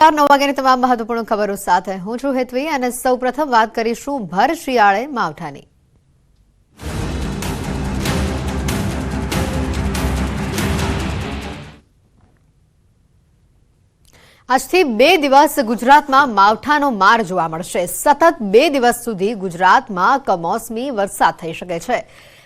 9 વાગ્યાની તમામ મહત્વપૂર્ણ ખબરો સાથે હું છું હેતવી અને સૌપ્રથમ વાત કરીશું ભર શિયાળે માવઠાની। આજથી 2 દિવસ ગુજરાતમાં માવઠાનો માર જોવા મળશે। સતત 2 દિવસ સુધી ગુજરાતમાં કમોસમી વરસાદ થઈ શકે છે।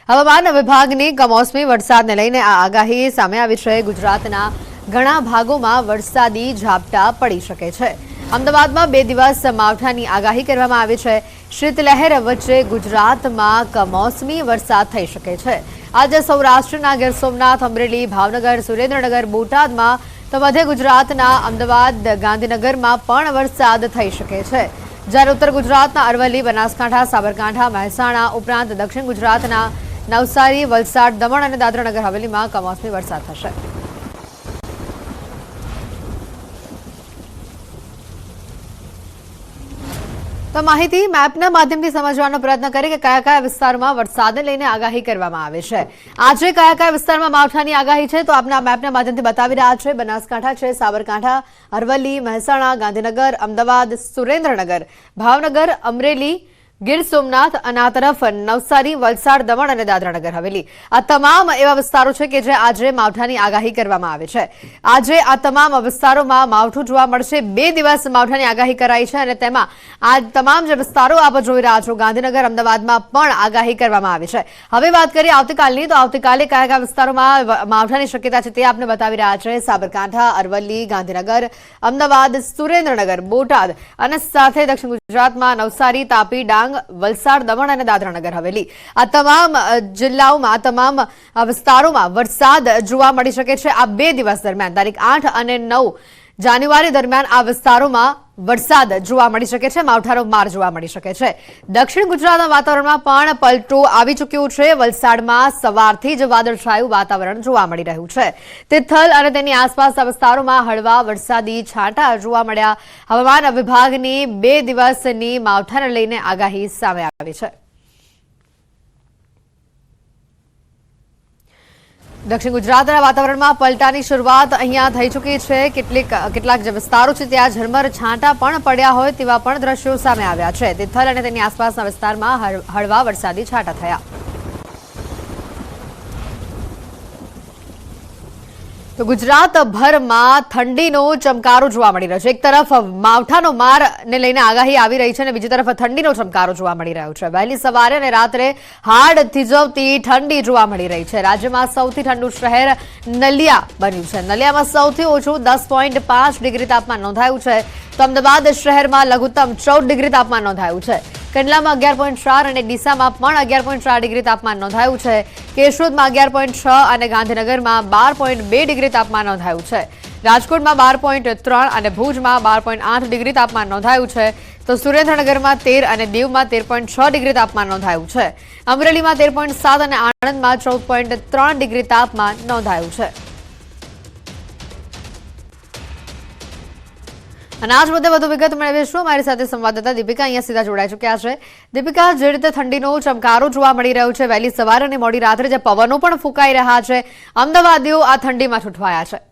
હવામાન વિભાગની કમોસમી વરસાદને લઈને આ આગાહી સામે આવી છે। ગુજરાતના ઘણા ભાગોમાં વરસાદી ઝાપટા પડી શકે છે। અમદાવાદમાં 2 દિવસ માવઠાની આગાહી કરવામાં આવી છે। શીતલહેર વચ્ચે ગુજરાતમાં કમોસમી વરસાદ થઈ શકે છે। આજે સૌરાષ્ટ્રના ગીર સોમનાથ, અમરેલી, ભાવનગર, સુરેન્દ્રનગર, બોટાદમાં તો મધ્ય ગુજરાતના અમદાવાદ, ગાંધીનગરમાં પણ વરસાદ થઈ શકે છે। જ્યારે ઉત્તર ગુજરાતના અરવલ્લી, બનાસકાંઠા, સાબરકાંઠા, મહેસાણા ઉપરાંત દક્ષિણ ગુજરાતના નવસારી, વલસાડ, દમણ અને દાદરા નગર હવેલીમાં કમોસમી વરસાદ થશે। તો માહિતી મેપના માધ્યમથી સમજવાનો પ્રયત્ન કરીએ કે કયા કયા વિસ્તારમાં વરસાદને લઈને આગાહી કરવામાં આવે છે। આજે કયા કયા વિસ્તારમાં માવઠાની આગાહી છે તો આપના મેપના માધ્યમથી બતાવી રહ્યા છે। બનાસકાંઠા છે, સાબરકાંઠા, અરવલ્લી, મહેસાણા, ગાંધીનગર, અમદાવાદ, સુરેન્દ્રનગર, ભાવનગર, અમરેલી, ગીર સોમનાથ અને આ તરફ નવસારી, વલસાડ, દમણ અને દાદરા નગર હવેલી આ તમામ એવા વિસ્તારો છે કે જે આજે માવઠાની આગાહી કરવામાં આવે છે। આજે આ તમામ વિસ્તારોમાં માવઠું જોવા મળશે। 2 દિવસ માવઠાની આગાહી કરાઈ છે અને તેમાં આ તમામ જે વિસ્તારો આપ જોઈ રહ્યા છો ગાંધીનગર, અમદાવાદમાં પણ આગાહી કરવામાં આવી છે। હવે વાત કરીએ આવતીકાલની તો આવતીકાલે કયા કયા વિસ્તારોમાં માવઠાની શક્યતા છે તે આપને બતાવી રહ્યા છે। સાબરકાંઠા, અરવલ્લી, ગાંધીનગર, અમદાવાદ, સુરેન્દ્રનગર, બોટાદ અને સાથે દક્ષિણ ગુજરાતમાં નવસારી, તાપી, ડાંગ, વલસાડ, દમણ અને દાદરા નગર હવેલી આ તમામ જિલ્લાઓમાં, તમામ વિસ્તારોમાં વરસાદ જોવા મળી શકે છે। આ 2 દિવસ દરમિયાન તારીખ 8 અને 9 જાન્યુઆરી દરમિયાન આ વિસ્તારોમાં વરસાદ જોવા મળી શકે છે, માવઠાનો માર જોવા મળી શકે છે। દક્ષિણ ગુજરાતના વાતાવરણમાં પણ પલટો આવી ચૂક્યો છે। વલસાડમાં સવારથી જ વાદળછાયું વાતાવરણ જોવા મળી રહ્યું છે। તિથલ અને તેની આસપાસના વિસ્તારોમાં હળવા વરસાદી છાંટા જોવા મળ્યા। હવામાન વિભાગની 2 દિવસની માવઠાને લઈને આગાહી સામે આવી છે। દક્ષિણ ગુજરાતના વાતાવરણમાં પલટાની શરૂઆત અહીંયા થઈ ચૂકી છે। કેટલાક જે વિસ્તારો છે ત્યાં ઝરમર છાંટા પણ પડ્યા હોય તેવા પણ દ્રશ્યો સામે આવ્યા છે। તિથલ અને તેની આસપાસના વિસ્તારમાં હળવા વરસાદી છાંટા થયા। તો ગુજરાતભરમાં ઠંડીનો ચમકારો જોવા મળી રહ્યો છે। એક તરફ માવઠાનો મારને લઈને આગાહી આવી રહી છે અને બીજી તરફ ઠંડીનો ચમકારો જોવા મળી રહ્યો છે। વહેલી સવારે અને રાત્રે હાડ થીજવતી ઠંડી જોવા મળી રહી છે। રાજ્યમાં સૌથી ઠંડુ શહેર નલિયા બન્યું છે। નલિયામાં સૌથી ઓછું 10.5 ડિગ્રી તાપમાન નોંધાયું છે તો અમદાવાદ શહેરમાં લઘુત્તમ 14 ડિગ્રી તાપમાન નોંધાયું છે। કંડલામાં 11.4 અને ડીસામાં પણ 11.4 ડિગ્રી તાપમાન નોંધાયું છે। કેશોદમાં 11.6 અને ગાંધીનગરમાં 12.2 ડિગ્રી તાપમાન નોંધાયું છે। રાજકોટમાં 12.3 અને ભુજમાં 12.8 ડિગ્રી તાપમાન નોંધાયું છે તો સુરેન્દ્રનગરમાં 13 અને દીવમાં 13.6 ડિગ્રી તાપમાન નોંધાયું છે। અમરેલીમાં 13.7 અને આણંદમાં 14.3 ડિગ્રી તાપમાન નોંધાયું છે। અને આજ મુદ્દે વધુ વિગત મેળવીશું। અમારી સાથે સંવાદદાતા દીપિકા અહીંયા સીધા જોડાઈ ચૂક્યા છે। દીપિકા, જે રીતે ઠંડીનો ચમકારો જોવા મળી રહ્યો છે, વહેલી સવારે અને મોડી રાત્રે જે પવનો પણ ફૂંકાઈ રહ્યા છે, અમદાવાદીઓ આ ઠંડીમાં છૂટવાયા છે।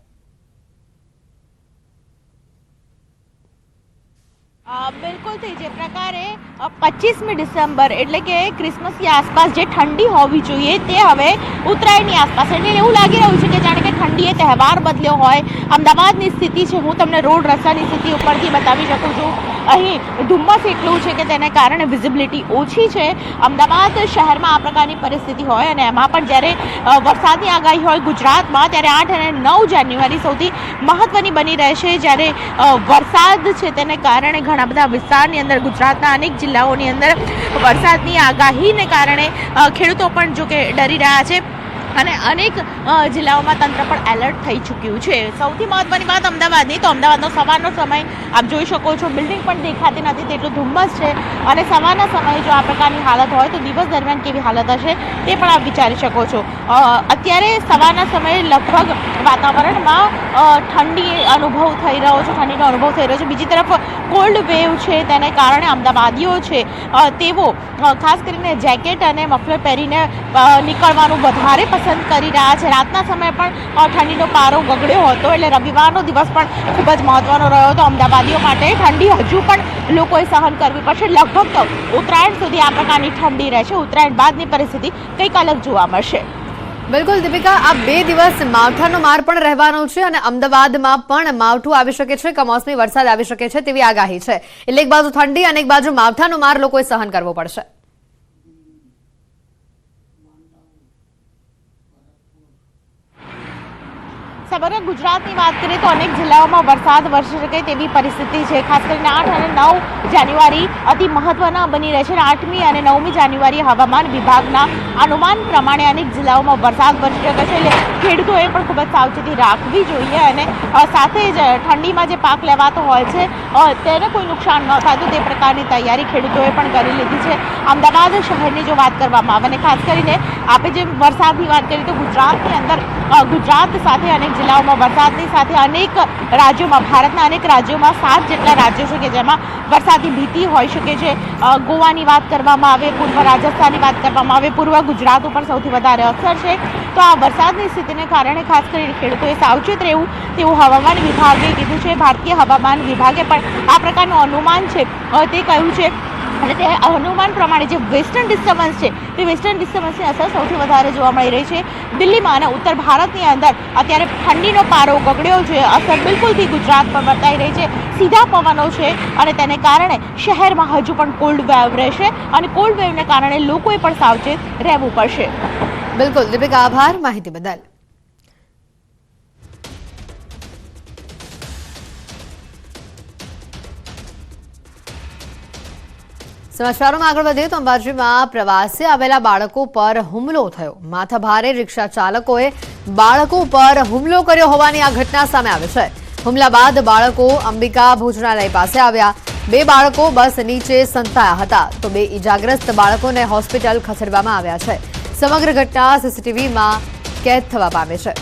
બિલકુલ થી જે પ્રકારે 25મી ડિસેમ્બર એટલે કે ક્રિસમસની આસપાસ જે ઠંડી હોવી જોઈએ તે હવે ઉત્તરાયણની આસપાસ એટલે એવું લાગી રહ્યું છે કે જાણે કે ઠંડીએ તહેવાર બદલ્યો હોય। અમદાવાદની સ્થિતિ છે, હું તમને રોડ રસ્તાની સ્થિતિ ઉપરથી બતાવી શકું છું। અહીં ધુમ્મસ એટલું છે કે તેને કારણે વિઝિબિલિટી ઓછી છે। અમદાવાદ શહેરમાં આ પ્રકારની પરિસ્થિતિ હોય અને એમાં પણ જ્યારે વરસાદની આગાહી હોય ગુજરાતમાં, ત્યારે 8 અને 9 જાન્યુઆરી સૌથી મહત્વની બની રહેશે। જ્યારે વરસાદ છે તેને કારણે ઘણા બધા વિસ્તારની અંદર, ગુજરાતના અનેક જિલ્લાઓની અંદર વરસાદની આગાહીને કારણે ખેડૂતો પણ જો કે ડરી રહ્યા છે અને અનેક જિલ્લાઓમાં તંત્ર પણ એલર્ટ થઈ ચૂક્યું છે। સૌથી મહત્વની વાત અમદાવાદની, તો અમદાવાદનો સવારનો સમય આપ જોઈ શકો છો, બિલ્ડિંગ પણ દેખાતી નથી તેટલું ધુમ્મસ છે અને સવારના સમયે જો આ પ્રકારની હાલત હોય તો દિવસ દરમિયાન કેવી હાલત હશે તે પણ આપ વિચારી શકો છો। અત્યારે સવારના સમયે લગભગ વાતાવરણમાં ઠંડી અનુભવ થઈ રહ્યો છે, ઠંડીનો અનુભવ થઈ રહ્યો છે। બીજી તરફ કોલ્ડ વેવ છે તેને કારણે અમદાવાદીઓ છે તેઓ ખાસ કરીને જેકેટ અને મફલર પહેરીને નીકળવાનું વધારે પસંદ પસંદ કરી રહ્યા છે. રાતના સમયે પણ ઠંડીનો પારો ગગડ્યો હતો, એટલે રવિવારનો દિવસ પણ ખૂબ જ મહત્વનો રહ્યો હતો અમદાવાદીઓ માટે. ઠંડી હજુ પણ લોકોએ સહન કરવી પડશે. લગભગ તો ઉત્તરાયણ સુધી આ પ્રકારની ઠંડી રહેશે. ઉત્તરાયણ બાદની પરિસ્થિતિ કંઈક અલગ જોવા મળશે. બિલકુલ દીપિકા, આ 2 દિવસ માવઠાનો માર પણ રહેવાનો છે અને અમદાવાદમાં પણ માવઠું આવી શકે છે, કમોસમી વરસાદ આવી શકે છે તેવી આગાહી છે. એટલે એક બાજુ ઠંડી અને એક બાજુ માવઠાનો માર લોકોએ સહન કરવો પડશે. સમગ્ર ગુજરાતની વાત કરીએ તો અનેક જિલ્લાઓમાં વરસાદ વરસી શકે તેવી પરિસ્થિતિ છે. ખાસ કરીને 8 અને 9 જાન્યુઆરી અતિ મહત્વના બની રહે છે. 8મી અને 9મી જાન્યુઆરીએ હવામાન વિભાગના અનુમાન પ્રમાણે અનેક જિલ્લાઓમાં વરસાદ વરસી શકે છે. એટલે ખેડૂતોએ પણ ખૂબ જ સાવચેતી રાખવી જોઈએ અને સાથે જ ઠંડીમાં જે પાક લેવાતો હોય છે તેને કોઈ નુકસાન ન થાય તો તે પ્રકારની તૈયારી ખેડૂતોએ પણ કરી લીધી છે. અમદાવાદ શહેરની જો વાત કરવામાં આવે અને ખાસ કરીને આપણે જે વરસાદની વાત કરીએ તો ગુજરાતની અંદર ગુજરાત સાથે અનેક જિલ્લાઓમાં વરસાદની સાથે અનેક રાજ્યોમાં, ભારતના અનેક રાજ્યોમાં 7 જેટલા રાજ્યો છે કે જેમાં વરસાદની ભીતિ હોઈ શકે છે. ગોવાની વાત કરવામાં આવે, પૂર્વ રાજસ્થાનની વાત કરવામાં આવે, પૂર્વ ગુજરાત ઉપર સૌથી વધારે અસર છે. તો આ વરસાદની સ્થિતિને કારણે ખાસ કરીને ખેડૂતોએ સાવચેત રહેવું તેવું હવામાન વિભાગે કીધું છે. ભારતીય હવામાન વિભાગે પણ આ પ્રકારનું અનુમાન છે તે કહ્યું છે અને તે અનુમાન પ્રમાણે જે વેસ્ટર્ન ડિસ્ટર્બન્સ છે તે વેસ્ટર્ન ડિસ્ટર્બન્સની અસર સૌથી વધારે જોવા મળી રહી છે દિલ્હીમાં અને ઉત્તર ભારતની અંદર. અત્યારે ઠંડીનો પારો ગગડ્યો છે, અસર બિલકુલથી ગુજરાત પર વર્તાઈ રહી છે. સીધા પવનો છે અને તેને કારણે શહેરમાં હજુ પણ કોલ્ડ વેવ રહેશે અને કોલ્ડ વેવને કારણે લોકોએ પણ સાવચેત રહેવું પડશે. બિલકુલ દીપિકા, આભાર માહિતી બદલ. સમાચારોમાં આગળ વધીએ તો અંબાજીમાં પ્રવાસે આવેલા બાળકો પર હુમલો થયો. માથાભારે રિક્ષા ચાલકોએ બાળકો પર હુમલો કર્યો હોવાની આ ઘટના સામે આવી છે. હુમલા બાદ બાળકો અંબિકા ભોજનાલય પાસે આવ્યા. 2 બાળકો બસ નીચે સંતાયા હતા તો 2 ઈજાગ્રસ્ત બાળકોને હોસ્પિટલ ખસેડવામાં આવ્યા છે. સમગ્ર ઘટના સીસીટીવીમાં કેદ થવા પામી છે.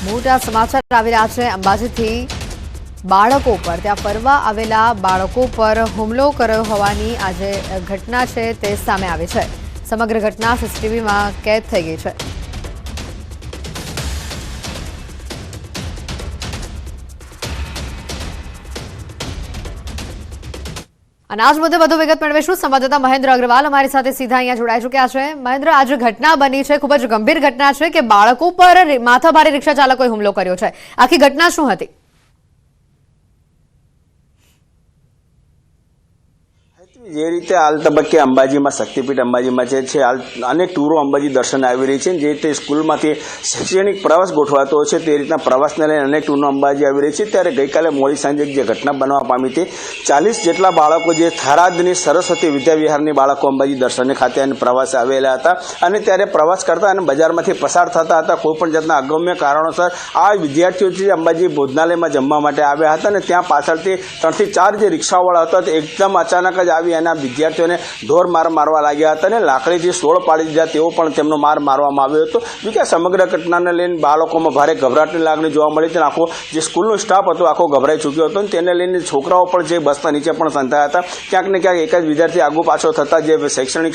મોટા સમાચાર આવી રહ્યા છે અંબાજીથી. બાળકો પર, ત્યાં ફરવા આવેલા બાળકો પર હુમલો કર્યો હોવાની આજે ઘટના છે તે સામે આવી છે. સમગ્ર ઘટના સીસીટીવીમાં કેદ થઈ ગઈ છે. અને આજ મુદ્દે વધુ વિગત મેળવીશું. સંવાદદાતા મહેન્દ્ર અગ્રવાલ અમારી સાથે સીધા અહીંયા જોડાઈ ચૂક્યા છે. મહેન્દ્ર, આજે ઘટના બની છે, ખૂબ જ ગંભીર ઘટના છે કે બાળકો પર માથાભારે રિક્ષા ચાલકોએ હુમલો કર્યો છે. આખી ઘટના શું હતી? જે રીતે હાલ તબક્કે અંબાજીમાં શક્તિપીઠ અંબાજીમાં છે હાલ અનેક ટૂરો અંબાજી દર્શન આવી રહી છે. જે રીતે સ્કૂલમાંથી શૈક્ષણિક પ્રવાસ ગોઠવાતો હોય છે તે રીતના પ્રવાસને લઈને અનેક ટૂરો અંબાજી આવી રહી છે. ત્યારે ગઈકાલે મોડી સાંજે જે ઘટના બનવા પામી હતી, 40 જેટલા બાળકો જે થરાદની સરસ્વતી વિદ્યાવિહારની બાળકો અંબાજી દર્શન ખાતે અને પ્રવાસે આવેલા હતા અને ત્યારે પ્રવાસ કરતા અને બજારમાંથી પસાર થતા હતા. કોઈપણ જાતના અગમ્ય કારણોસર આ વિદ્યાર્થીઓ જે અંબાજી ભોજનાલયમાં જમવા માટે આવ્યા હતા અને ત્યાં પાછળથી 3 થી 4 જે રિક્ષાવાળા હતા તે એકદમ અચાનક જ આવી અને વિદ્યાર્થીઓને ઢોર માર મારવા લાગ્યા હતા અને લાકડીથી સોળ પાડી દીધા તેવો પણ તેમનો માર મારવામાં આવ્યો હતો. જોકે આ સમગ્ર ઘટનાને લઈને બાળકોમાં ભારે ગભરાટની લાગણી જોવા મળી હતી. આખો જે સ્કૂલનો સ્ટાફ હતો આખો ગભરાઈ ચૂક્યો હતો અને તેને લઈને છોકરાઓ પણ જે બસના નીચે પણ સંતાયા હતા. ક્યાંક ને ક્યાંક એક જ વિદ્યાર્થી આગુ પાછો થતા જે શૈક્ષણિક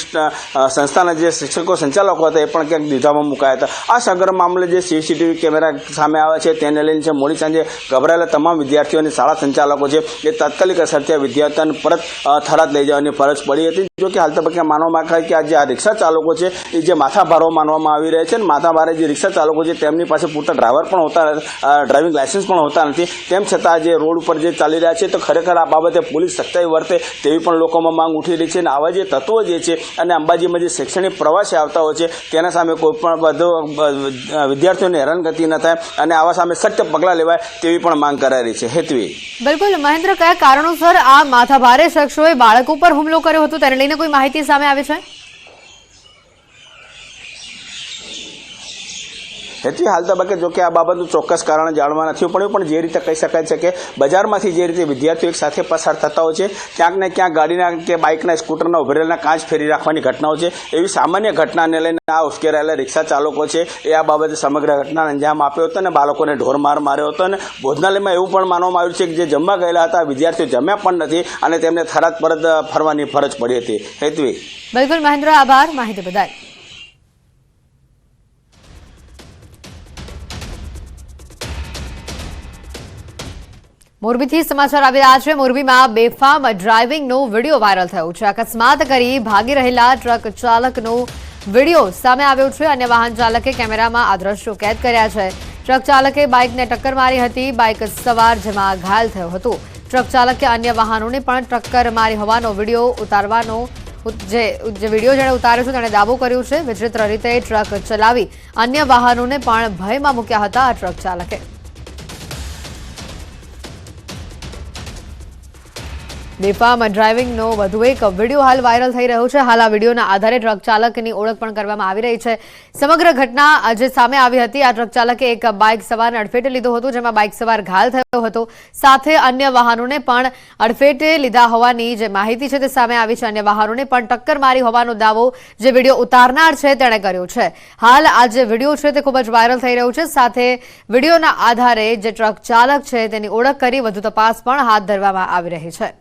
સંસ્થાના જે શિક્ષકો સંચાલકો હતા એ પણ ક્યાંક દ્વિધામાં મુકાયા હતા. આ સમગ્ર મામલે જે સીસીટીવી કેમેરા સામે આવે છે તેને લઈને છે મોડી સાંજે ગભરાયેલા તમામ વિદ્યાર્થીઓ અને શાળા સંચાલકો છે એ તાત્કાલિક અસરથી આ વિદ્યાર્થીઓને પરત થરાદ લઈ જવાની ફરજ પડી હતી. જો કે હાલ તબક્કે માનવામાં આવે કે આ જે આ રિક્ષા ચાલકો છે એ જે માથાભારો માનવામાં આવી રહ્યા છે અને માથાભારે જે રિક્ષા ચાલકો છે તેમની પાસે પૂરતા ડ્રાઈવર પણ હોતા, ડ્રાઇવિંગ લાયસન્સ પણ હોતા નથી. તેમ છતાં જે રોડ ઉપર જે ચાલી રહ્યા છે તો ખરેખર આ બાબતે પોલીસ સખ્તાઈ વર્તે તેવી પણ લોકોમાં માંગ ઉઠી રહી છે. અને આવા જે તત્વો જે છે અને અંબાજીમાં જે શૈક્ષણિક પ્રવાસે આવતા હોય છે તેના સામે કોઈ પણ બધો વિદ્યાર્થીઓને હેરાનગતિ ન થાય અને આવા સામે સખ્ત પગલાં લેવાય તેવી પણ માંગ કરાઈ રહી છે. હેતવી, બિલકુલ મહેન્દ્ર, કયા કારણોસર આ માથાભારે શખ્સોએ બાળકો પર હુમલો કર્યો હતો તેને લઈને કોઈ માહિતી સામે આવી છે? હેતવી, હાલ તબક્કે જો કે આ બાબતનું ચોક્કસ કારણ જાણવા નથી પડ્યું, પણ જે રીતે કહી શકાય છે કે બજારમાંથી જે રીતે વિદ્યાર્થીઓ એક સાથે પસાર થતા હોય છે ક્યાંક ને ક્યાંક ગાડીના કે બાઇકના સ્કૂટરના ઉભરેલા કાચ ફેરી રાખવાની ઘટનાઓ છે. એવી સામાન્ય ઘટનાને લઈને આ ઉશ્કેરાયેલા રિક્ષા ચાલકો છે એ આ બાબતે સમગ્ર ઘટનાને અંજામ આપ્યો હતો અને બાળકોને ઢોરમાર માર્યો હતો. અને ભોજનાલયમાં એવું પણ માનવામાં આવ્યું છે કે જે જમવા ગયેલા હતા વિદ્યાર્થીઓ જમ્યા પણ નથી અને તેમને થરાદ પરત ફરવાની ફરજ પડી હતી. હેતવી, બિલકુલ મહેન્દ્ર, આભાર માહિતી બદલ. મોરબીથી સમાચાર આવી રહ્યા છે। મોરબીમાં બેફામ ડ્રાઇવિંગનો વિડીયો વાયરલ થયો છે। અકસ્માત કરી ભાગી રહેલા ટ્રક ચાલકનો વિડીયો સામે આવ્યો છે। અન્ય વાહન ચાલકે કેમેરામાં આ દ્રશ્યો કેદ કર્યા છે। ટ્રક ચાલકે બાઇકને ટક્કર મારી હતી। બાઇક સવાર જેમાં ઘાયલ થયો હતો। ટ્રક ચાલકે અન્ય વાહનોને પણ ટક્કર મારી હોવાનો વિડીયો ઉતારવાનો જે વિડીયો જેણે ઉતાર્યો છે તેણે દાવો કર્યો છે। વિચિત્ર રીતે ટ્રક ચલાવી અન્ય વાહનોને પણ ભયમાં મૂક્યા હતા આ ટ્રક ચાલકે। બેફામ ડ્રાઇવિંગનો વધુ એક વિડીયો હાલ વાયરલ થઈ રહ્યો છે। હાલ આ વિડીયોના આધારે ટ્રક ચાલકની ઓળખ પણ કરવામાં આવી રહી છે। સમગ્ર ઘટના જે સામે આવી હતી, આ ટ્રક ચાલકે એક બાઇક સવારને અડફેટે લીધો હતો, જેમાં બાઇક સવાર ઘાયલ થયો હતો। સાથે અન્ય વાહનોને પણ અડફેટે લીધા હોવાની જે માહિતી છે તે સામે આવી છે। અન્ય વાહનોને પણ ટક્કર મારી હોવાનો દાવો જે વિડીયો ઉતારનાર છે તેણે કર્યો છે। હાલ આ જે વિડીયો છે તે ખૂબ જ વાયરલ થઈ રહ્યો છે। સાથે વિડીયોના આધારે જે ટ્રક ચાલક છે તેની ઓળખ કરી વધુ તપાસ પણ હાથ ધરવામાં આવી રહી છે।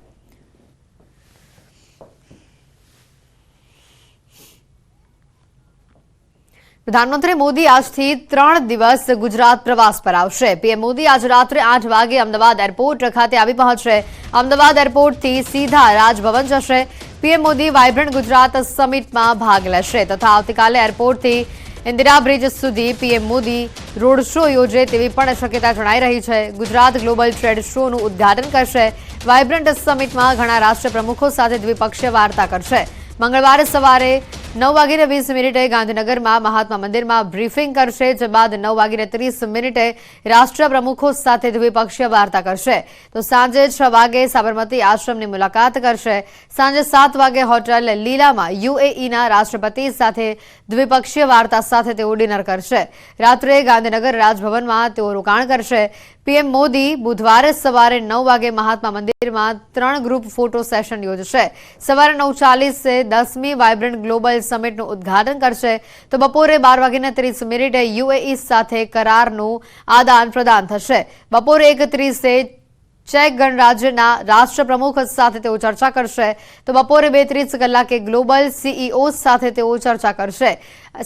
પ્રધાનમંત્રી મોદી આજથી 3 દિવસ ગુજરાત પ્રવાસ પર આવશે। પીએમ મોદી આજે રાત્રે 8 વાગે અમદાવાદ એરપોર્ટ ખાતે આવી પહોંચશે। અમદાવાદ એરપોર્ટથી સીધા રાજભવન જશે। પીએમ મોદી વાઇબ્રન્ટ ગુજરાત સમિટમાં ભાગ લેશે તથા આવતીકાલે એરપોર્ટથી ઇન્દિરા બ્રિજ સુધી પીએમ મોદી રોડ શો યોજે તેવી પણ શક્યતા જણાઈ રહી છે। ગુજરાત ગ્લોબલ ટ્રેડ શોનું ઉદ્ઘાટન કરશે। વાઇબ્રન્ટ સમિટમાં ઘણા રાષ્ટ્ર પ્રમુખો સાથે દ્વિપક્ષીય વાર્તા કરશે। મંગળવારે સવારે 9:20 ગાંધીનગરમાં મહાત્મા મંદિરમાં બ્રીફિંગ કરશે, જે બાદ 9:30 રાષ્ટ્ર પ્રમુખો સાથે દ્વિપક્ષીય વાર્તા કરશે। તો સાંજે 6 વાગે સાબરમતી આશ્રમની મુલાકાત કરશે। સાંજે 7 વાગે હોટેલ લીલામાં યુએઈના રાષ્ટ્રપતિ સાથે દ્વિપક્ષીય વાર્તા સાથે તેઓ ડિનર કરશે। રાત્રે ગાંધીનગર રાજભવનમાં તેઓ રોકાણ કરશે। પીએમ મોદી બુધવારે સવારે 9 વાગે મહાત્મા મંદિરમાં 3 ગ્રુપ ફોટો સેશન યોજશે। સવારે 9:40 10મી વાઇબ્રન્ટ ગ્લોબલ સમિટનું ઉદ્ઘાટન કરશે। તો બપોરે 12:30 યુએઈ સાથે કરારનું આદાન પ્રદાન થશે। બપોરે 1:30 ચેક ગણરાજ્યના રાષ્ટ્રપ્રમુખ સાથે તેઓ ચર્ચા કરશે। તો બપોરે 2:30 ગ્લોબલ સીઈઓ સાથે તેઓ ચર્ચા કરશે।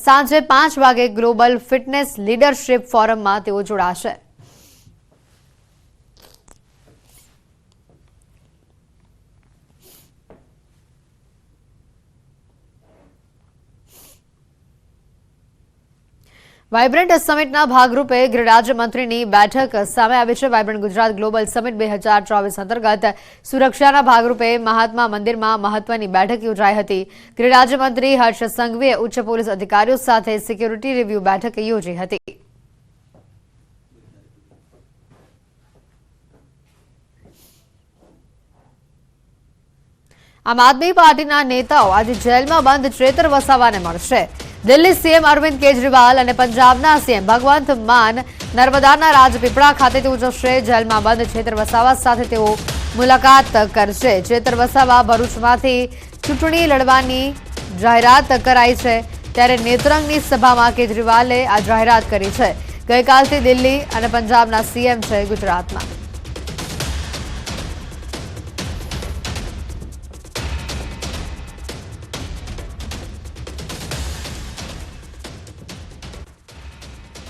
સાંજે 5 વાગે ગ્લોબલ ફિટનેસ લીડરશિપ ફોરમમાં તેઓ જોડાશે। વાઇબ્રન્ટ સમિટના ભાગરૂપે ગૃહ રાજ્યમંત્રીની બેઠક સામે આવી છે। વાઇબ્રન્ટ ગુજરાત ગ્લોબલ સમિટ 2024 અંતર્ગત સુરક્ષાના ભાગરૂપે મહાત્મા મંદિરમાં મહત્વની બેઠક યોજાઈ હતી। ગૃહ રાજ્યમંત્રી હર્ષ સંઘવીએ ઉચ્ચ પોલીસ અધિકારીઓ સાથે સિક્યુરિટી રિવ્યુ બેઠક યોજી હતી। આમ આદમી પાર્ટીના નેતાઓ આજે જેલમાં બંધ ચેતર વસાવાને મળશે। દિલ્હી સીએમ અરવિંદ કેજરીવાલ અને પંજાબના સીએમ ભગવંત માન નર્મદાના રાજપીપળા ખાતે તેઓ જશે। જેલમાં બંધ ચેતર વસાવા સાથે તેઓ મુલાકાત કરશે। ચેતર વસાવા ભરૂચમાંથી ચૂંટણી લડવાની જાહેરાત કરાઈ છે, ત્યારે નેત્રંગની સભામાં કેજરીવાલે આ જાહેરાત કરી છે। ગઈકાલથી દિલ્હી અને પંજાબના સીએમ છે ગુજરાતમાં।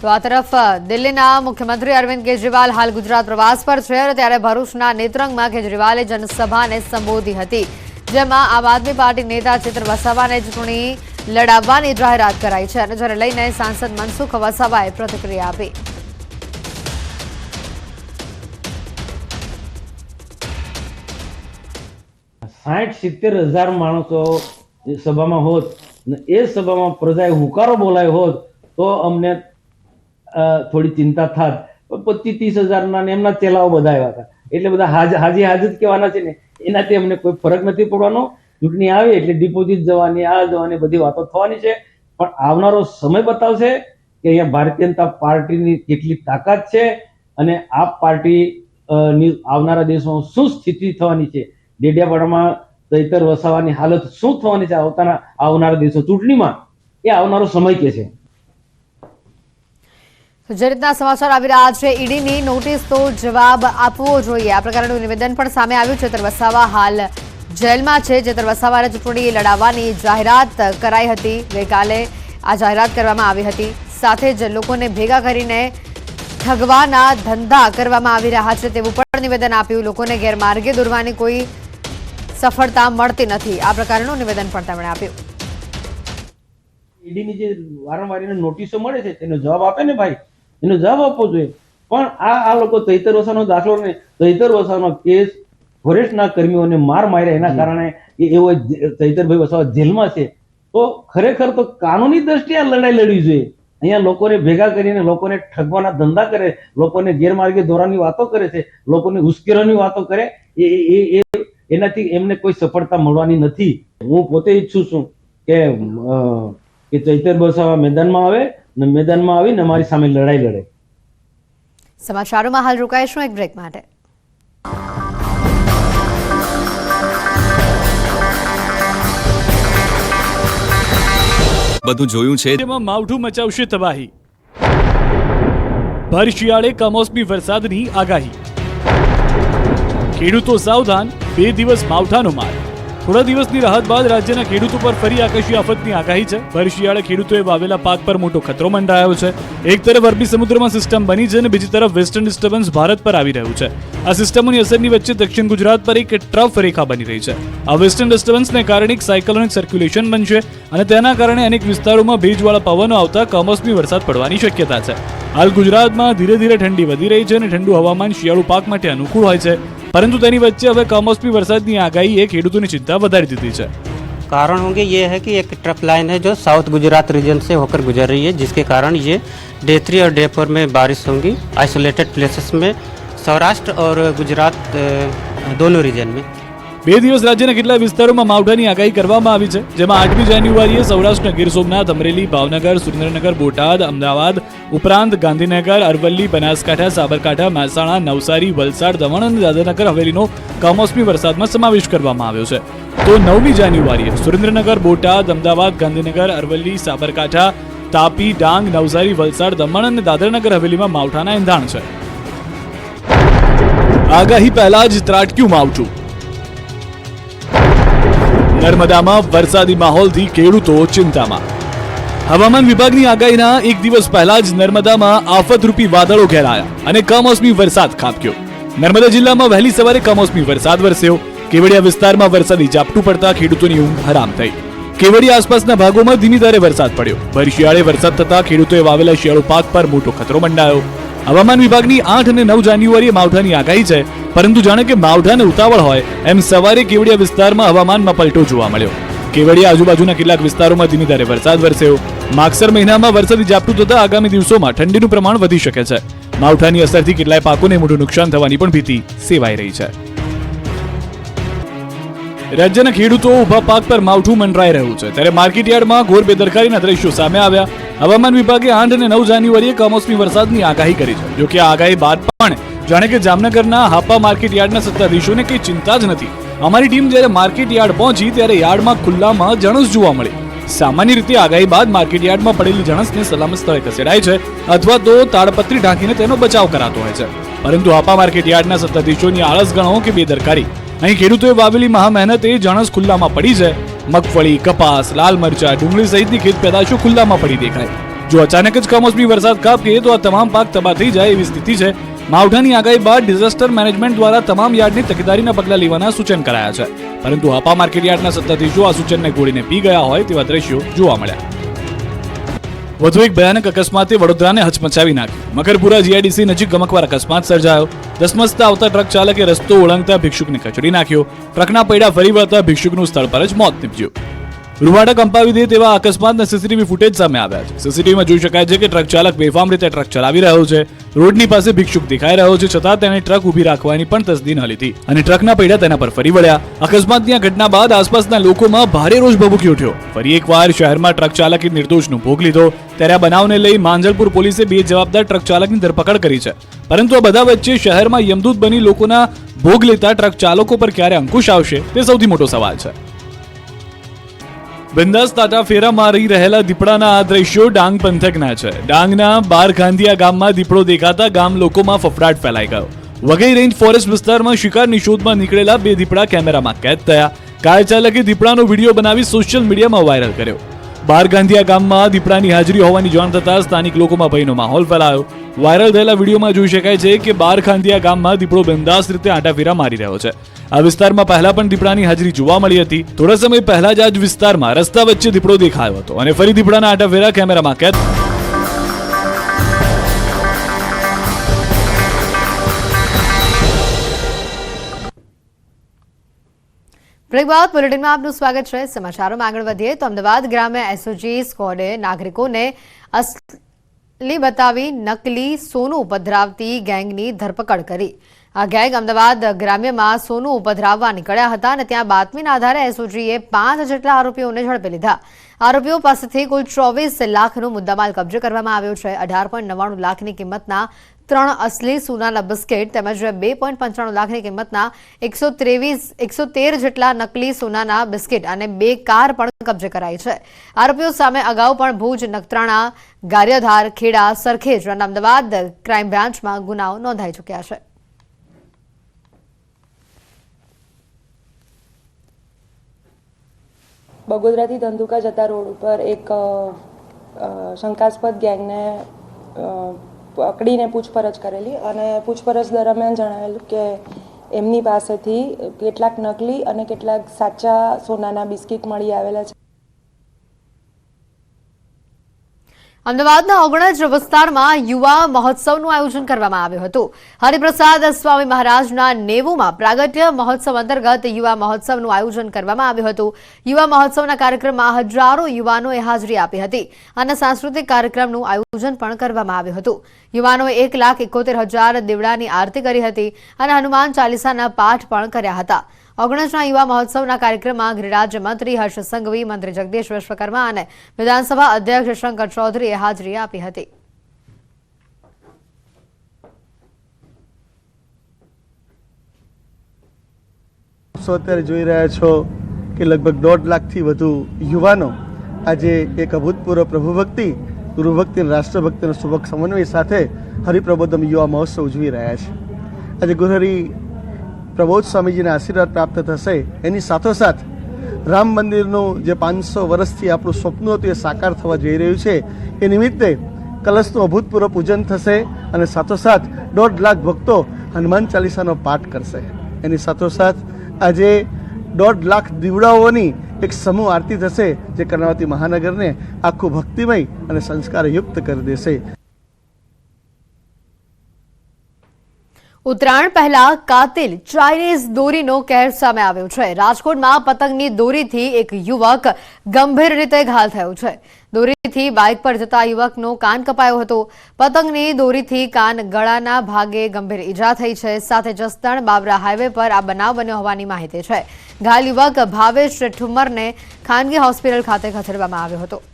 તો આ તરફ દિલ્હીના મુખ્યમંત્રી અરવિંદ કેજરીવાલ હાલ ગુજરાત પ્રવાસ પર છે, ત્યારે ભરૂચના નેત્રંગમાં કેજરીવાલે જનસભાને સંબોધી હતી, જેમાં આમ આદમી પાર્ટી નેતા ચેતર વસાવાને ચૂંટણી લડાવવાની જાહેરાત કરાઈ છે, અને જેને લઈને સાંસદ મનસુખ વસાવાએ પ્રતિક્રિયા આપી। $60,000-70,000 માણસો સભામાં હોત ને એ સભામાં પ્રજાએ હુંકારો બોલાયો હોત તો અમને થોડી ચિંતા થાત। 25-30,000 ના એમના ચેલાઓ બધા આવ્યા હતા, એટલે બધા હાજી જ કહેવાના છે ને, એનાથી અમને કોઈ ફરક નથી પડવાનો। ચૂંટણી આવે એટલે ડિપોઝિટ જવાની, આ જવાની બધી વાતો થવાની છે, પણ આવનારો સમય બતાવશે કે અહીંયા ભારતીય જનતા પાર્ટીની કેટલી તાકાત છે અને આ પાર્ટી આવનારા દિવસોમાં શું સ્થિતિ થવાની છે, ડેડિયાપાડામાં ચૈતર વસાવાની હાલત શું થવાની છે આવનારા દિવસો ચૂંટણીમાં, એ આવનારો સમય કે છે। જે રીતના સમાચાર આવી રહ્યા છે, ઈડીની નોટિસ તો જવાબ આપવો જોઈએ, આ પ્રકારનું નિવેદન પણ સામે આવ્યું છે। ચેતર વસાવા હાલ જેલમાં છે। ચેતર વસાવાને ચૂંટણી લડાવવાની જાહેરાત કરાઈ હતી, ગઈકાલે આ જાહેરાત કરવામાં આવી હતી। સાથે જ લોકોને ભેગા કરીને ઠગવાના ધંધા કરવામાં આવી રહ્યા છે તેવું પણ નિવેદન આપ્યું. લોકોને ગેરમાર્ગે દોરવાની કોઈ સફળતા મળતી નથી, આ પ્રકારનું નિવેદન પણ તેમણે આપ્યું. ઈડીની જે વારંવાર એને નોટિસો મળે છે તેનો જવાબ આપે ને ભાઈ, એનો જવાબ આપવો જોઈએ. પણ આ લોકો ચૈતર વસાવાનો દાખલો ને ચૈતર વસાવાનો કેસ ફોરેસ્ટના કર્મીઓને માર માર્યા એના કારણે એવો ચૈતરભાઈ વસાવા જેલમાં છે. તો ખરેખર તો કાનૂની દ્રષ્ટિએ આ લડાઈ લડવી જોઈએ. અહીંયા લોકોને ભેગા કરીને લોકોને ઠગવાના ધંધા કરે, લોકોને ગેરમાર્ગે દોરવાની વાતો કરે છે, લોકોને ઉશ્કેરવાની વાતો કરે, એનાથી એમને કોઈ સફળતા મળવાની નથી. હું પોતે ઈચ્છું છું કે ચૈતર વસાવા મેદાનમાં આવે ને મેદાનમાં આવીને અમારી સામે લડાઈ લડે. સમાચારોમાં હાલ રોકાઈશું એક બ્રેક માટે. બધું જોયું છે જેમાં માવઠું મચાવશે તબાહી. ભર શિયાળે કમોસમી વરસાદની આગાહી. ખેડૂતો સાવધાન, 2 દિવસ માવઠાનો માર. થોડા દિવસની રાહત બાદ રાજ્યના ખેડૂતો પર ફરી આકાશી આફતની આગાહી છે. ભર શિયાળે ખેડૂતોએ વાવેલા પાક પર મોટો ખતરો મંડાયો છે. એક તરફ અરબી સમુદ્રમાં સિસ્ટમ બની છે અને બીજી તરફ વેસ્ટર્ન ડિસ્ટર્બન્સ ભારત પર આવી રહ્યું છે. આ સિસ્ટમોની અસરની વચ્ચે દક્ષિણ ગુજરાત પર એક ટ્રફ રેખા બની રહી છે. આ વેસ્ટર્ન ડિસ્ટર્બન્સને કારણે એક સાયક્લોનિક સર્ક્યુલેશન બનશે અને તેના કારણે અનેક વિસ્તારોમાં ભેજવાળા પવનો આવતા કમોસમી વરસાદ પડવાની શક્યતા છે. હાલ ગુજરાતમાં ધીરે ધીરે ઠંડી વધી રહી છે અને ઠંડુ હવામાન શિયાળુ પાક માટે અનુકૂળ હોય છે. परंतु तेनी वच्चे હવે कमोसमी वरसादनी आगाही એ ખેડૂતોની ચિંતા વધારી દીધી છે. कारण होंगे ये है कि एक ट्रफ लाइन है जो साउथ गुजरात रीजन से होकर गुजर रही है, जिसके कारण ये डे 3 और डे 4 में बारिश होंगी आइसोलेटेड प्लेसेस में, सौराष्ट्र और गुजरात दोनों रीजन में. 2 દિવસ રાજ્યના કેટલા વિસ્તારોમાં માવઠાની આગાહી કરવામાં આવી છે, જેમાં 8મી જાન્યુઆરીએ સૌરાષ્ટ્રના ગીર સોમનાથ, અમરેલી, ભાવનગર, સુરેન્દ્રનગર, બોટાદ, અમદાવાદ ઉપરાંત ગાંધીનગર, અરવલ્લી, બનાસકાંઠા, સાબરકાંઠા, મહેસાણા, નવસારી, વલસાડ, દમણ અને દાદરાનગર હવેલીનો કમોસમી વરસાદમાં સમાવેશ કરવામાં આવ્યો છે. તો 9મી જાન્યુઆરીએ સુરેન્દ્રનગર, બોટાદ, અમદાવાદ, ગાંધીનગર, અરવલ્લી, સાબરકાંઠા, તાપી, ડાંગ, નવસારી, વલસાડ, દમણ અને દાદરાનગર હવેલીમાં માવઠાના એંધાણ છે. આગાહી પહેલા જ ત્રાટક્યું માવઠું. નર્મદામાં વરસાદી માહોલથી ખેડૂતો ચિંતામાં. હવામાન વિભાગની આગાહીના એક દિવસ પહેલા જ નર્મદામાં આફતરૂપી વાદળો ઘેરાયા અને કમોસમી વરસાદ ખાબક્યો. નર્મદા જિલ્લામાં વહેલી સવારે કમોસમી વરસાદ વરસ્યો. કેવડિયા વિસ્તારમાં વરસાદી ઝાપટું પડતા ખેડૂતોની ઊંઘ હરામ થઈ. કેવડિયા આસપાસના ભાગોમાં ધીમી ધારે વરસાદ પડ્યો. ભર શિયાળે વરસાદ થતા ખેડૂતોએ વાવેલા શિયાળુ પાક પર મોટો ખતરો મંડાયો. હવામાન વિભાગની 8 અને 9 જાન્યુઆરીએ માવઠાની આગાહી છે, પરંતુ જાણે કે માવઠાને ઉતાવળ હોય એમ સવારે કેવડિયા વિસ્તારમાં હવામાનમાં પલટો જોવા મળ્યો. કેવડિયા આજુબાજુના કેટલાક વિસ્તારોમાં ધીમી ધારે વરસાદ વરસ્યો. માગસર મહિનામાં વરસાદી ઝાપટું થતા આગામી દિવસોમાં ઠંડીનું પ્રમાણ વધી શકે છે. માવઠાની અસરથી કેટલાય પાકોને મોટું નુકસાન થવાની પણ ભીતિ સેવાઈ રહી છે. રાજ્યના ખેડૂતો ઉભા પાક પર માવઠું મંડરાઈ રહ્યું છે, ત્યારે માર્કેટયાર્ડમાં ઘોર બેદરકારીના દ્રશ્યો સામે આવ્યા. હવામાન વિભાગે 8 અને 9 જાન્યુઆરીએ કમોસમી વરસાદની આગાહી કરી છે. જો કે આ આગાહી બાદ પણ જાણે કે જામનગરના હાપા માર્કેટયાર્ડના સત્તાધીશોને કંઈ ચિંતા જ નથી. અમારી ટીમ જ્યારે માર્કેટયાર્ડ પહોંચી ત્યારે યાર્ડમાં ખુલ્લામાં જણસ જોવા મળી. સામાન્ય રીતે આગાહી બાદ માર્કેટયાર્ડમાં પડેલી જણસને સલામત સ્થળે ખસેડાય છે અથવા તો તાડપત્રી ઢાંકીને તેનો બચાવ કરાતો હોય છે. પરંતુ હાપા માર્કેટયાર્ડના સત્તાધીશોની આળસ ગણો કે બેદરકારી. અહીં ખેડૂતોએ વાવેલી મહા મહેનતે જણસ ખુલ્લામાં પડી છે. મગફળી, કપાસ, લાલ મરચા, ડુંગળી સહિતની ખેત પેદાશો ખુલ્લામાં પડી દેખાય. જો અચાનક જ કમોસમી વરસાદ ખાબકે તો આ તમામ પાક તબાહ થઈ જાય એવી સ્થિતિ છે. માવઠાની આગાહી બાદ ડિઝાસ્ટર મેનેજમેન્ટ દ્વારા તમામ યાર્ડની તકેદારીના પગલાં લેવાના સૂચન કરાયા છે, પરંતુ હાપા માર્કેટયાર્ડના સત્તાધીશો આ સૂચનને ગોળીને પી ગયા હોય તેવા દ્રશ્યો જોવા મળ્યા. વધુ એક ભયાનક અકસ્માતે વડોદરાને હચમચાવી નાખી. મકરપુરા જીઆઈડીસી નજીક ગમકવાર અકસ્માત સર્જાયો. ધસમસતા આવતા ટ્રક ચાલકે રસ્તો ઓળંગતા ભિક્ષુકને કચડી નાખ્યો. ટ્રકના પૈડા ફરી વળતા ભિક્ષુકનું સ્થળ પર જ મોત નીપજ્યું. રૂવાડા કંપાવી દે તેવા અકસ્માતના સીસીટીવી ફૂટેજ સામે આવ્યા છે. સીસીટીવીમાં જોઈ શકાય છે કે ટ્રક ચાલક બેફામ રીતે ટ્રક ચલાવી રહ્યો છે. રોડની પાસે ભિક્ષુક દેખાઈ રહ્યો છે, છતાં તેણે ટ્રક ઊભી રાખવાની પણ તસદી ન લીધી અને ટ્રકના પૈડા તેના પર ફરી વળ્યા. અકસ્માતની આ ઘટના બાદ આસપાસના લોકોમાં ભારે રોષ ભભૂકી ઉઠ્યો. ફરી એકવાર શહેરમાં ટ્રક ચાલકે નિર્દોષનો ભોગ લીધો. ત્યારે આ બનાવને લઈ માંજલપુર પોલીસે 2 જવાબદાર ટ્રક ચાલકની ધરપકડ કરી છે. પરંતુ આ બધા વચ્ચે શહેરમાં યમદૂત બની લોકોના ભોગ લેતા ટ્રક ચાલકો પર ક્યારે અંકુશ આવશે તે સૌથી મોટો સવાલ છે. બિંદાસ તાટા ફેરા મારી રહેલા દીપડાના આ દ્રશ્યો ડાંગ પંથકના છે. ડાંગના બારખાંધિયા ગામમાં દીપડો દેખાતા ગામ લોકોમાં ફફડાટ ફેલાઈ ગયો. વઘઈ રેન્જ ફોરેસ્ટ વિસ્તારમાં શિકારની શોધમાં નીકળેલા 2 દીપડા કેમેરામાં કેદ થયા. કાર ચાલકે દીપડાનો વિડીયો બનાવી સોશિયલ મીડિયામાં વાયરલ કર્યો. બાર ગાંધિયા ગામમાં દીપડાની હાજરી હોવાની જાણ થતાં સ્થાનિક લોકોમાં ભયનો માહોલ ફેલાયો. વાયરલ થયેલા વિડીયોમાં જોઈ શકાય છે કે બાર ગાંધિયા ગામમાં દીપડો બિંદાસ રીતે આંટાફેરા મારી રહ્યો છે. આ વિસ્તારમાં પહેલા પણ દીપડાની હાજરી જોવા મળી હતી. થોડા સમય પહેલા જ આ જ વિસ્તારમાં રસ્તા વચ્ચે દીપડો દેખાયો હતો અને ફરી દીપડાના આંટાફેરા કેમેરામાં કેદ. બ્રેક બાદ બુલેટિનમાં આપનું સ્વાગત છે. સમાચારોમાં આગળ વધીએ તો અમદાવાદ ગ્રામ્ય એસઓજી સ્ક્વોડે નાગરિકોને અસલી બતાવી નકલી સોનું ઉપધરાવતી ગેંગની ધરપકડ કરી. આ ગેંગ અમદાવાદ ગ્રામ્યમાં સોનું ઉપધરાવવા નીકળ્યા હતા અને ત્યાં બાતમીના આધારે એસઓજીએ 5 જેટલા આરોપીઓને ઝડપી લીધા. આરોપીઓ પાસેથી કુલ 24 લાખનો મુદ્દામાલ કબજે કરવામાં આવ્યો છે. 18.99 લાખની કિંમતના 3 અસલી સોનાના બિસ્કિટ તેમજ 2.95 લાખની કિંમતના 113 જેટલા નકલી સોનાના બિસ્કિટ અને 2 કાર પણ કબજે કરાઈ છે. આરોપીઓ સામે અગાઉ પણ ભુજ, નખત્રાણા, ગારિયાધાર, ખેડા, સરખેજ અને અમદાવાદ ક્રાઇમ બ્રાન્ચમાં ગુનાઓ નોંધાઈ ચૂક્યા છે. બગોદરાથી ધંધુકા જતા રોડ ઉપર એક શંકાસ્પદ ગેંગને પકડીને પૂછપરછ કરેલી અને પૂછપરછ દરમિયાન જણાવેલું કે એમની પાસેથી કેટલાક નકલી અને કેટલાક સાચા સોનાના બિસ્કિટ મળી આવેલા છે. અમદાવાદના ઓગણજ વિસ્તારમાં યુવા મહોત્સવનું આયોજન કરવામાં આવ્યું હતું. હરિપ્રસાદ સ્વામી મહારાજના 90માં પ્રાગટ્ય મહોત્સવ અંતર્ગત યુવા મહોત્સવનું આયોજન કરવામાં આવ્યું હતું. યુવા મહોત્સવના કાર્યક્રમમાં હજારો યુવાનોએ હાજરી આપી હતી અને સાંસ્કૃતિક કાર્યક્રમનું આયોજન પણ કરવામાં આવ્યું હતું. યુવાનોએ 1,71,000 દીવડાની આરતી કરી હતી અને હનુમાન ચાલીસાના પાઠ પણ કર્યા હતા. ઓગણજના યુવા મહોત્સવના કાર્યક્રમમાં ગૃહરાજ્ય મંત્રી હર્ષ સંઘવી, મંત્રી જગદીશ વિશ્વકર્મા અને વિધાનસભા અધ્યક્ષ શંકર ચૌધરીએ હાજરી આપી હતી. અત્યારે જોઈ રહ્યા છો કે લગભગ 1.5 લાખથી વધુ યુવાનો આજે એક અભૂતપૂર્વ પ્રભુભક્તિ, ગુરુભક્તિ અને રાષ્ટ્રભક્તિનો સુભગ સમન્વય સાથે હરિપ્રબોધમ યુવા મહોત્સવ ઉજવી રહ્યા છે. આજે ગુરુહરિ પ્રબોધ સ્વામીજીના આશીર્વાદ પ્રાપ્ત થશે. એની સાથોસાથ રામ મંદિરનું જે 500 વર્ષથી આપણું સ્વપ્ન હતું એ સાકાર થવા જઈ રહ્યું છે. એ નિમિત્તે કલશનું અભૂતપૂર્વ પૂજન થશે અને સાથોસાથ 1.5 લાખ ભક્તો હનુમાન ચાલીસાનો પાઠ કરશે. એની સાથોસાથ આજે 1.5 લાખ દીવડાઓની એક સમૂહ આરતી થશે જે કર્ણાવતી મહાનગરને આખું ભક્તિમય અને સંસ્કારયુક્ત કરી દેશે. ઉત્તરાયણ પહેલા કાતિલ ચાઇનીઝ દોરીનો કહેર સામે આવ્યો છે. રાજકોટમાં પતંગની દોરીથી એક યુવક ગંભીર રીતે ઘાયલ થયો છે. દોરીથી બાઇક પર જતા યુવકનો કાન કપાયો હતો. પતંગની દોરીથી કાન ગળાના ભાગે ગંભીર ઈજા થઈ છે. સાથે જસદણ બાબરા હાઈવે પર આ બનાવ બન્યો હોવાની માહિતી છે. ઘાયલ યુવક ભાવેશ ઠુમ્મરને ખાનગી હોસ્પિટલ ખાતે ખસેડવામાં આવ્યો હતો.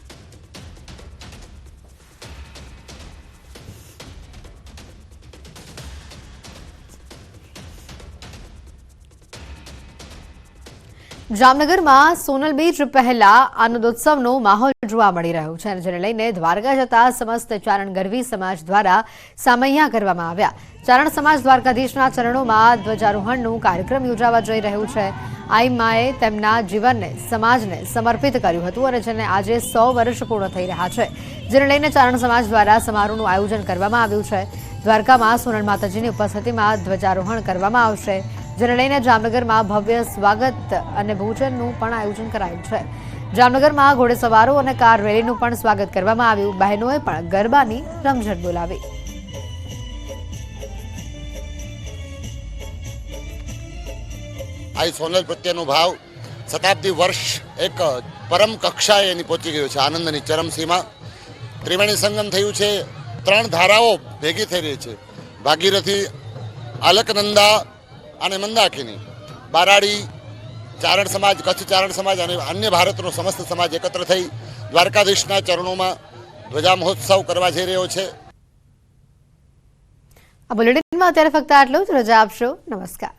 જામનગરમાં સોનલ બીચ પહેલા આનંદોત્સવનો માહોલ જોવા મળી રહ્યો છે, જેને લઈને દ્વારકા જતા સમસ્ત ચારણ ગરવી સમાજ દ્વારા સામૈયા કરવામાં આવ્યા. ચારણ સમાજ દ્વારકાધીશના ચરણોમાં ધ્વજારોહણનું કાર્યક્રમ યોજાવા જઈ રહ્યું છે. આઈમાએ તેમના જીવનને સમાજને સમર્પિત કર્યું હતું અને જેને આજે 100 વર્ષ પૂર્ણ થઈ રહ્યા છે, જેને લઈને ચારણ સમાજ દ્વારા સમારોહનું આયોજન કરવામાં આવ્યું છે. દ્વારકામાં સોનલ માતાજીની ઉપસ્થિતિમાં ધ્વજારોહણ કરવામાં આવશે, જેને લઈને જામનગરમાં ભવ્ય સ્વાગત અને ભોજનનું પણ આયોજન કરાયું છે. જામનગરમાં ઘોડેસવારો અને કાર રેલીનું પણ સ્વાગત કરવામાં આવ્યું. બહેનોએ પણ ગરબાની રમઝટ બોલાવી. આ સોનલ પ્રત્યેનો ભાવ શતાબ્દી વર્ષ એક પરમ કક્ષાએ એની પહોંચી ગયો છે. આનંદની ચરમસીમા. ત્રિવેણી સંગમ થયું છે. 3 ધારાઓ ભેગી થઈ રહી છે. ભાગીરથી, અલકનંદા અને મંદાકિની. બારાડી ચારણ સમાજ, કચ્છ ચારણ સમાજ અને અન્ય ભારતનો સમસ્ત સમાજ એકત્ર થઈ દ્વારકાધીશના ચરણોમાં ધ્વજા મહોત્સવ કરવા જઈ રહ્યો છે. આ બુલેટિનમાં અત્યારે ફક્ત આટલું જ. રજા આપશો. નમસ્કાર.